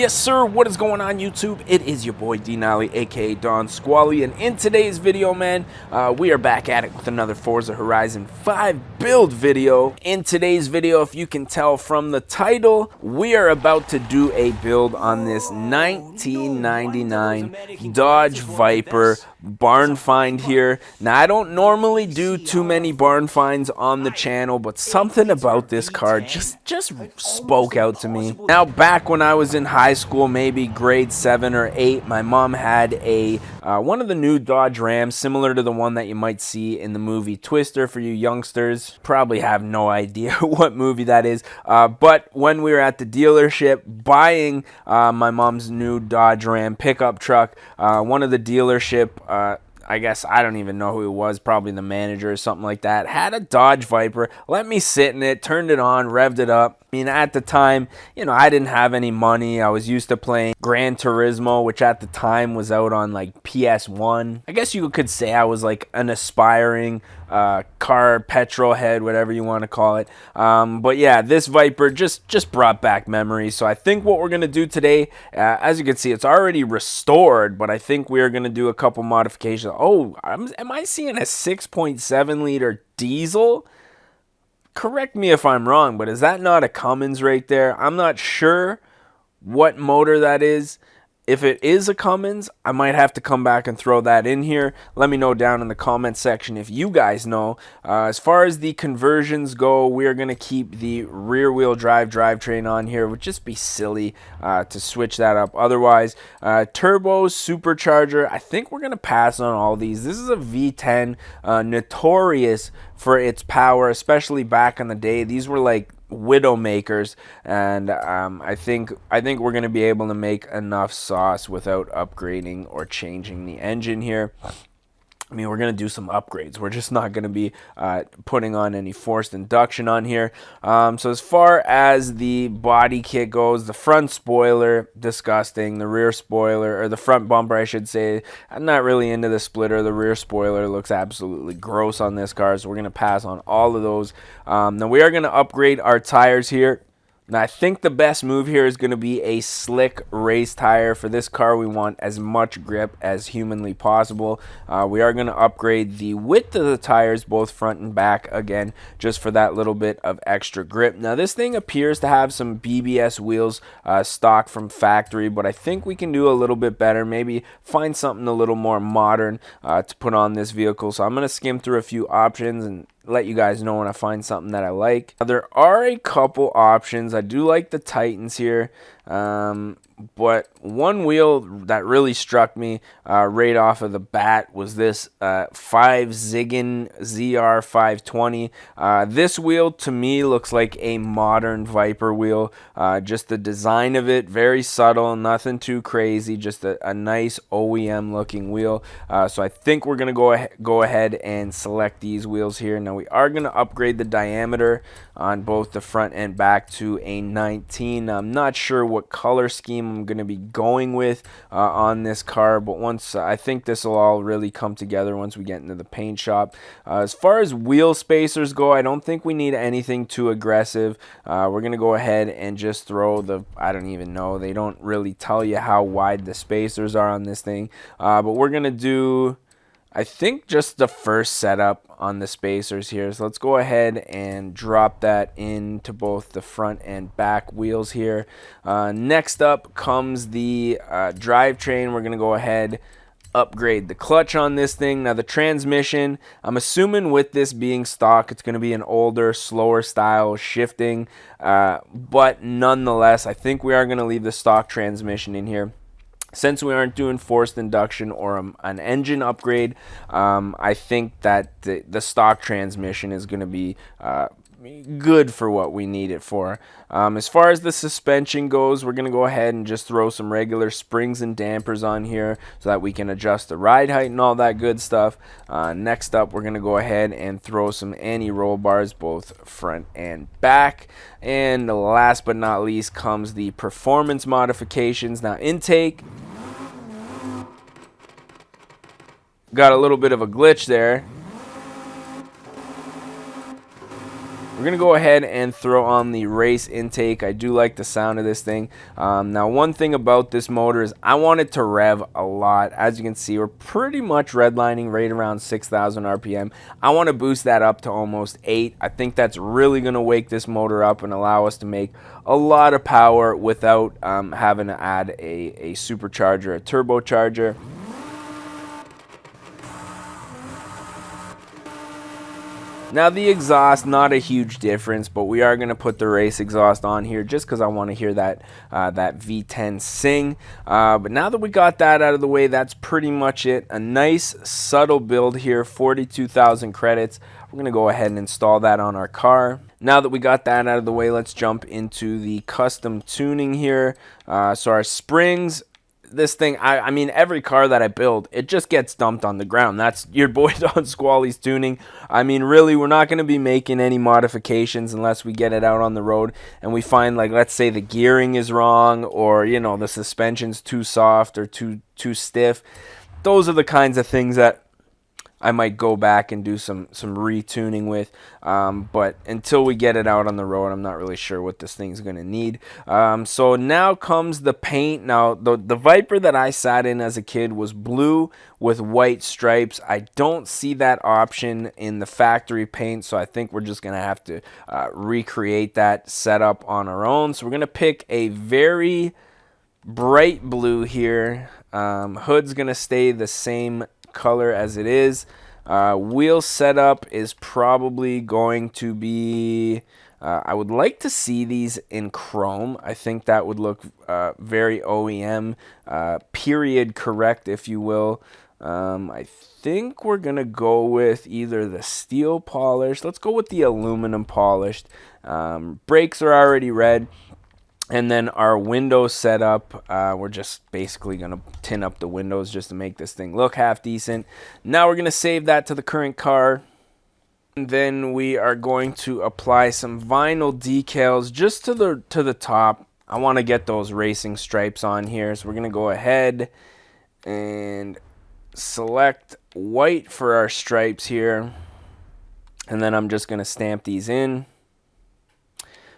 Yes, sir. What is going on, YouTube? It is your boy D Nolly, aka Don Squally, and in today's video, man, we are back at it with another Forza Horizon 5 build video. In today's video, if you can tell from the title, we are about to do a build on this 1999 Dodge Viper barn find here. Now, I don't normally do too many barn finds on the channel, but something about this car just spoke out to me. Now, back when I was in high school, maybe grade 7 or 8, my mom had a one of the new Dodge Rams, similar to the one that you might see in the movie Twister. For you youngsters, probably have no idea what movie that is, but when we were at the dealership buying my mom's new Dodge Ram pickup truck, one of the dealership, I guess, I don't even know who it was, probably the manager or something like that, had a Dodge Viper, let me sit in it, turned it on, revved it up. I mean, at the time, you know, I didn't have any money. I was used to playing Gran Turismo, which at the time was out on like PS1. I guess you could say I was like an aspiring car petrol head, whatever you want to call it. But yeah, this Viper just brought back memories. So I think what we're going to do today, as you can see, it's already restored, but I think we're going to do a couple modifications. Oh, am I seeing a 6.7 liter diesel? Correct me if I'm wrong, but is that not a Cummins right there? I'm not sure what motor that is. If it is a Cummins, I might have to come back and throw that in here. Let me know down in the comment section if you guys know. As far as the conversions go, we're going to keep the rear-wheel drive drivetrain on here. It would just be silly to switch that up otherwise. Turbo, supercharger, I think we're going to pass on all these. This is a V10, notorious for its power, especially back in the day. These were like Widowmakers, and I think we're going to be able to make enough sauce without upgrading or changing the engine here. I mean, we're going to do some upgrades. We're just not going to be putting on any forced induction on here. So as far as the body kit goes, the front spoiler, disgusting. The rear spoiler, or the front bumper, I should say, I'm not really into the splitter. The rear spoiler looks absolutely gross on this car, so we're going to pass on all of those. Now, we are going to upgrade our tires here. Now, I think the best move here is going to be a slick race tire. For this car, we want as much grip as humanly possible. We are going to upgrade the width of the tires, both front and back, again, just for that little bit of extra grip. Now, this thing appears to have some BBS wheels stock from factory, but I think we can do a little bit better. Maybe find something a little more modern to put on this vehicle. So I'm going to skim through a few options and let you guys know when I find something that I like. There are a couple options. I do like the Titans here, but one wheel that really struck me right off of the bat was this 5 Ziggin ZR520. This wheel to me looks like a modern Viper wheel. Just the design of it, very subtle, nothing too crazy, just a nice OEM looking wheel. So I think we're going to go ahead and select these wheels here. Now, we are going to upgrade the diameter on both the front and back to a 19. I'm not sure what color scheme I'm going to be going with on this car, but once I think this will all really come together once we get into the paint shop. As far as wheel spacers go, I don't think we need anything too aggressive. We're going to go ahead and just throw the, I don't even know, they don't really tell you how wide the spacers are on this thing, but we're going to do, I think, just the first setup on the spacers here. So let's go ahead and drop that into both the front and back wheels here. Next up comes the drivetrain. We're going to go ahead, upgrade the clutch on this thing. Now, the transmission, I'm assuming with this being stock, it's going to be an older, slower style shifting, but nonetheless, I think we are going to leave the stock transmission in here. Since we aren't doing forced induction or an engine upgrade, I think that the stock transmission is going to be good for what we need it for. As far as the suspension goes, we're going to go ahead and just throw some regular springs and dampers on here so that we can adjust the ride height and all that good stuff. Next up, we're going to go ahead and throw some anti-roll bars, both front and back. And last but not least comes the performance modifications. Now, intake, got a little bit of a glitch there. We're going to go ahead and throw on the race intake. I do like the sound of this thing. Now, one thing about this motor is I want it to rev a lot. As you can see, we're pretty much redlining right around 6,000 RPM. I want to boost that up to almost 8. I think that's really going to wake this motor up and allow us to make a lot of power without having to add a supercharger, a turbocharger. Now the exhaust, not a huge difference, but we are going to put the race exhaust on here just because I want to hear that that V10 sing. But now that we got that out of the way, that's pretty much it. A nice subtle build here, 42,000 credits. We're going to go ahead and install that on our car. Now that we got that out of the way, let's jump into the custom tuning here. So our springs. This thing, I mean, every car that I build, it just gets dumped on the ground. That's your boy Don Squally's tuning. I mean, really, we're not going to be making any modifications unless we get it out on the road and we find, like, let's say the gearing is wrong, or, you know, the suspension's too soft or too stiff. Those are the kinds of things that I might go back and do some retuning with, but until we get it out on the road, I'm not really sure what this thing's going to need. So now comes the paint. Now, the Viper that I sat in as a kid was blue with white stripes. I don't see that option in the factory paint, so I think we're just going to have to recreate that setup on our own. So we're going to pick a very bright blue here. Hood's going to stay the same color as it is. Wheel setup is probably going to be I would like to see these in chrome. I think that would look very OEM, period correct, if you will. I think we're gonna go with either the steel polish. Let's go with the aluminum polished. Brakes are already red. And then our window setup, we're just basically going to tin up the windows just to make this thing look half decent. Now we're going to save that to the current car. And then we are going to apply some vinyl decals just to the top. I want to get those racing stripes on here. So we're going to go ahead and select white for our stripes here. And then I'm just going to stamp these in.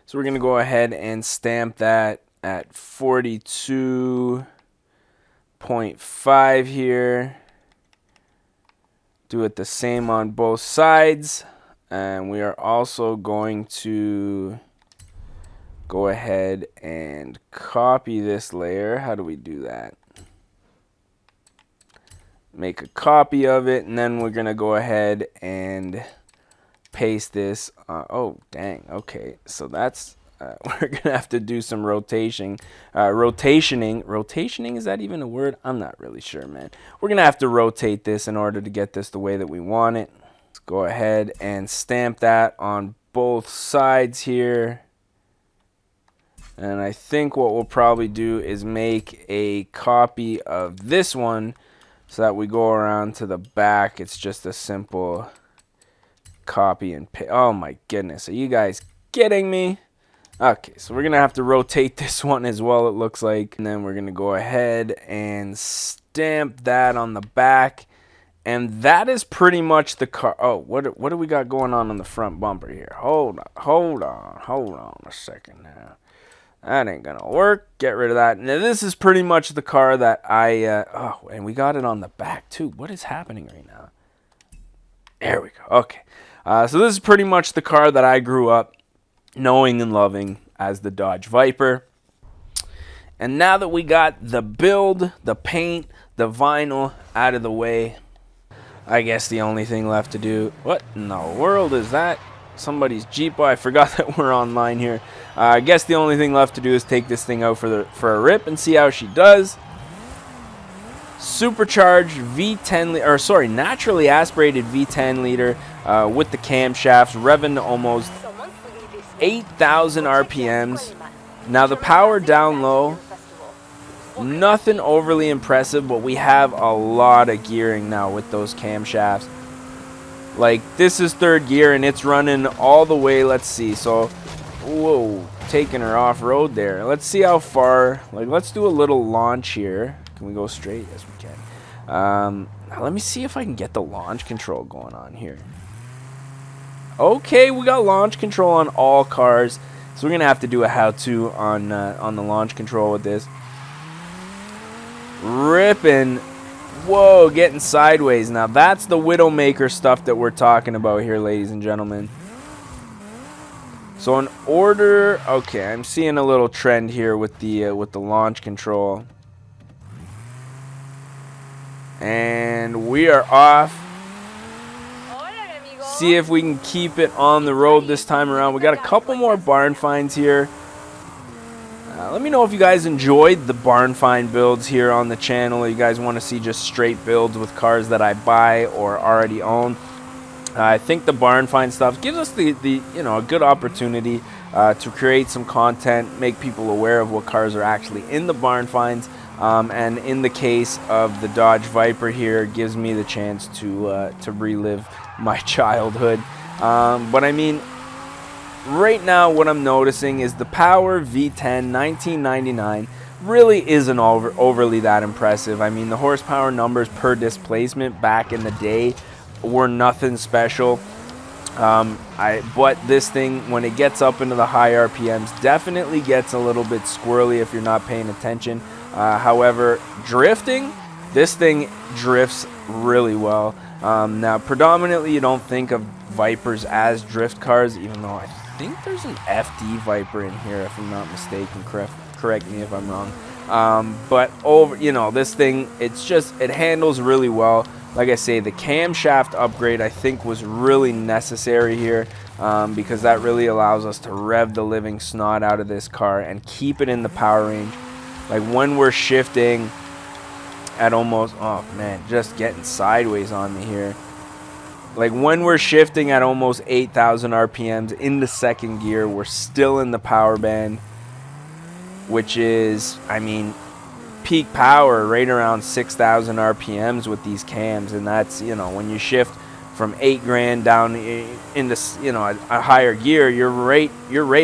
So we're going to go ahead and stamp that at 42.5 here. Do it the same on both sides. And we are also going to go ahead and copy this layer. How do we do that? Make a copy of it, and then we're going to go ahead and paste this. Oh dang, okay, so that's we're gonna have to do some rotationing. Rotationing, is that even a word? I'm not really sure, man. We're gonna have to rotate this in order to get this the way that we want it. Let's go ahead and stamp that on both sides here. And I think what we'll probably do is make a copy of this one so that we go around to the back. It's just a simple copy and paste. Oh my goodness, are you guys kidding me? Okay, so we're gonna have to rotate this one as well, it looks like, and then we're gonna go ahead and stamp that on the back, and that is pretty much the car. Oh, what do we got going on the front bumper here? Hold on a second now. That ain't gonna work. Get rid of that. Now this is pretty much the car that I oh, and we got it on the back too. What is happening right now? There we go. Okay. So this is pretty much the car that I grew up knowing and loving as the Dodge Viper. And now that we got the build, the paint, the vinyl out of the way, I guess the only thing left to do... What in the world is that? Somebody's Jeep. Oh, I forgot that we're online here. I guess the only thing left to do is take this thing out for a rip and see how she does. Supercharged V10, or sorry, naturally aspirated V10 liter with the camshafts, revving to almost 8,000 RPMs. Now the power down low, nothing overly impressive, but we have a lot of gearing now with those camshafts. Like, this is third gear and it's running all the way. Let's see. So, whoa, taking her off road there. Let's see how far. Like, let's do a little launch here. Can we go straight? Yes, we can. Now let me see if I can get the launch control going on here. Okay, we got launch control on all cars, so we're gonna have to do a how-to on the launch control with this. Ripping. Whoa, getting sideways. Now that's the Widowmaker stuff that we're talking about here, ladies and gentlemen. So in order, okay, I'm seeing a little trend here with the launch control, and we are off. See if we can keep it on the road this time around. We got a couple more barn finds here. Let me know if you guys enjoyed the barn find builds here on the channel. You guys want to see just straight builds with cars that I buy or already own. I think the barn find stuff gives us the you know, a good opportunity to create some content, make people aware of what cars are actually in the barn finds. And in the case of the Dodge Viper here, it gives me the chance to relive my childhood. But I mean, right now what I'm noticing is the Power V10 1999 really isn't overly that impressive. I mean, the horsepower numbers per displacement back in the day were nothing special. But this thing, when it gets up into the high RPMs, definitely gets a little bit squirrely if you're not paying attention. However, drifting, this thing drifts really well. Now, predominantly, you don't think of Vipers as drift cars, even though I think there's an FD Viper in here, if I'm not mistaken. Correct me if I'm wrong. But you know, this thing, it handles really well. Like I say, the camshaft upgrade I think was really necessary here, because that really allows us to rev the living snot out of this car and keep it in the power range. Like when we're shifting at almost, oh man, just getting sideways on me here. Like when we're shifting at almost 8,000 RPMs in the second gear, we're still in the power band, which is, I mean, peak power right around 6,000 RPMs with these cams. And that's, you know, when you shift from 8 grand down into, you know, a higher gear, you're right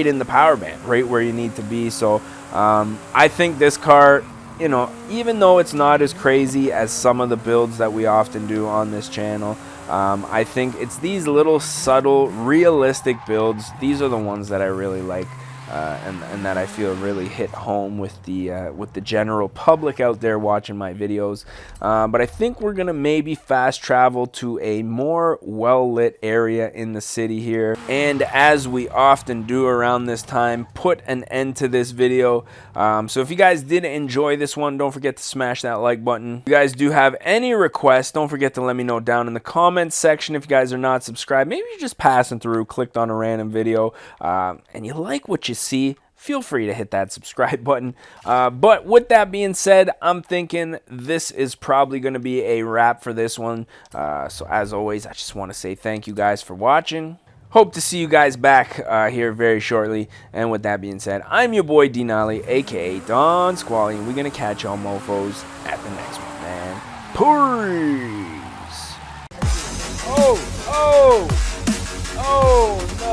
in the power band, right where you need to be. So I think this car, you know, even though it's not as crazy as some of the builds that we often do on this channel, I think it's these little subtle, realistic builds. These are the ones that I really like, and that I feel really hit home with the general public out there watching my videos. But I think we're gonna maybe fast travel to a more well-lit area in the city here, and as we often do around this time, put an end to this video. So if you guys did enjoy this one, don't forget to smash that like button. If you guys do have any requests, don't forget to let me know down in the comments section. If you guys are not subscribed, maybe you're just passing through, clicked on a random video, and you like what you see, feel free to hit that subscribe button. But with that being said, I'm thinking this is probably going to be a wrap for this one. So as always, I just want to say thank you guys for watching. Hope to see you guys back here very shortly. And with that being said, I'm your boy Denali, aka Don Squally, and we're going to catch y'all mofos at the next one, man. Peace! Oh no! Oh no!